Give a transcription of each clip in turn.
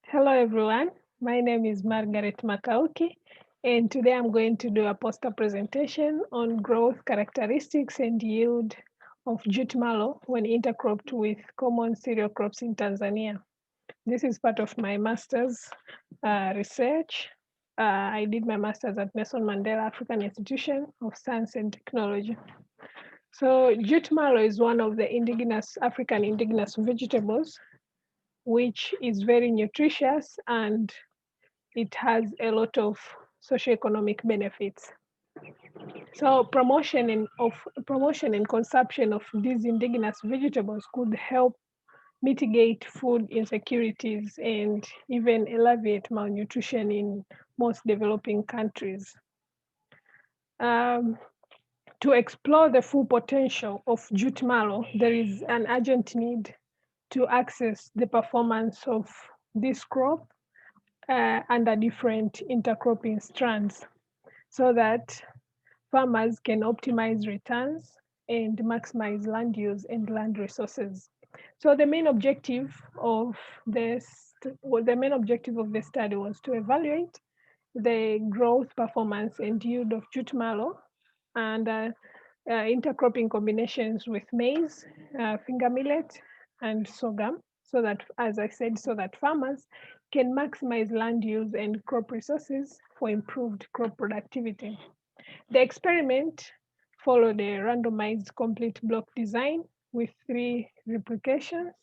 Hello everyone, my name is Margareth Makauki, and today I'm going to do a poster presentation on growth characteristics and yield of jute mallow when intercropped with common cereal crops in Tanzania. This is part of my master's research. I did my master's at Nelson Mandela African Institution of Science and Technology. So jute mallow is one of the African indigenous vegetables which is very nutritious and it has a lot of socioeconomic benefits. So promotion and consumption of these indigenous vegetables could help mitigate food insecurities and even alleviate malnutrition in most developing countries. To explore the full potential of jute mallow, there is an urgent need to access the performance of this crop under different intercropping strands so that farmers can optimize returns and maximize land use and land resources. So the main objective of the study was to evaluate the growth, performance, and yield of jute mallow and intercropping combinations with maize, finger millet, and sorghum, so that, as I said, so that farmers can maximize land use and crop resources for improved crop productivity. The experiment followed a randomized complete block design with 3 replications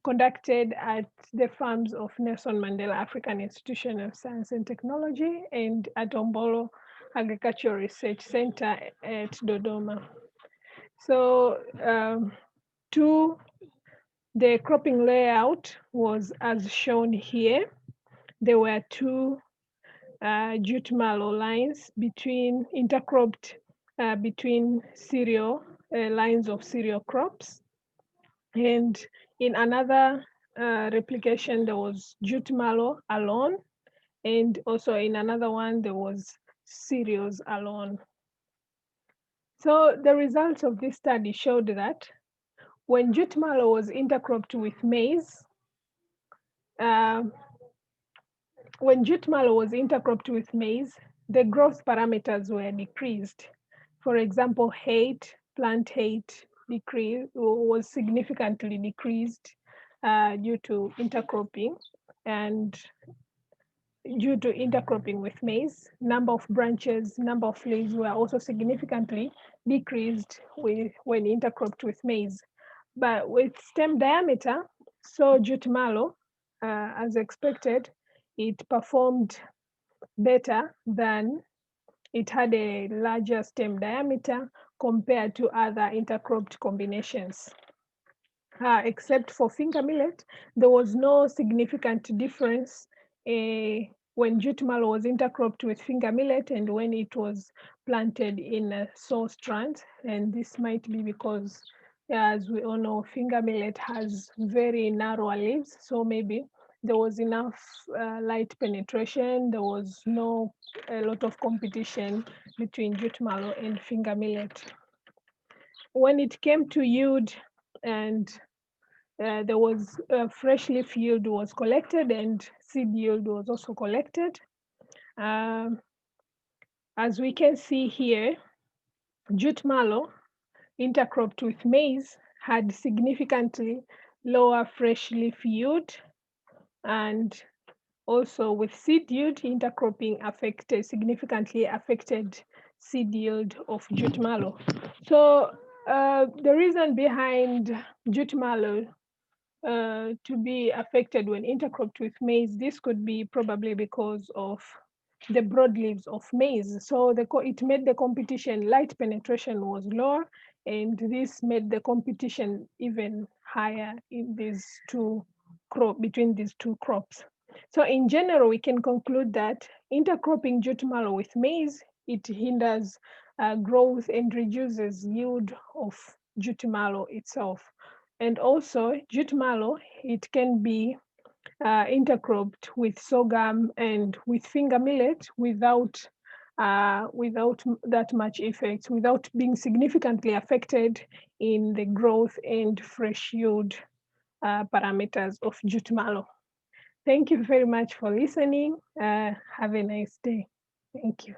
conducted at the farms of Nelson Mandela African Institution of Science and Technology and at Hombolo Agricultural Research Centre at Dodoma. So the cropping layout was as shown here. There were 2 jute mallow lines intercropped between cereal lines of cereal crops. And in another replication, there was jute mallow alone. And also in another one, there was cereals alone. So the results of this study showed that when jute mallow was intercropped with maize, the growth parameters were decreased. For example, plant height was significantly decreased due to intercropping with maize. Number of branches, number of leaves were also significantly decreased when intercropped with maize. But with stem diameter, so jute mallow, as expected, it performed better than it had a larger stem diameter compared to other intercropped combinations. Except for finger millet, there was no significant difference when jute mallow was intercropped with finger millet and when it was planted in a sow strand. And this might be because, as we all know, finger millet has very narrow leaves, so maybe there was enough light penetration. There was a lot of competition between jute mallow and finger millet. When it came to yield, and there was fresh leaf yield was collected and seed yield was also collected. As we can see here, jute mallow intercropped with maize had significantly lower fresh leaf yield, and also with seed yield, intercropping significantly affected seed yield of jute mallow. So the reason behind jute mallow to be affected when intercropped with maize, this could be probably because of the broad leaves of maize. So it made the competition, light penetration was lower, and this made the competition even higher in between these 2 crops. So in general, we can conclude that intercropping jute mallow with maize, it hinders growth and reduces yield of jute mallow itself. And also, jute mallow, it can be intercropped with sorghum and with finger millet without that much effect, without being significantly affected in the growth and fresh yield parameters of jute mallow. Thank you very much for listening. Have a nice day. Thank you.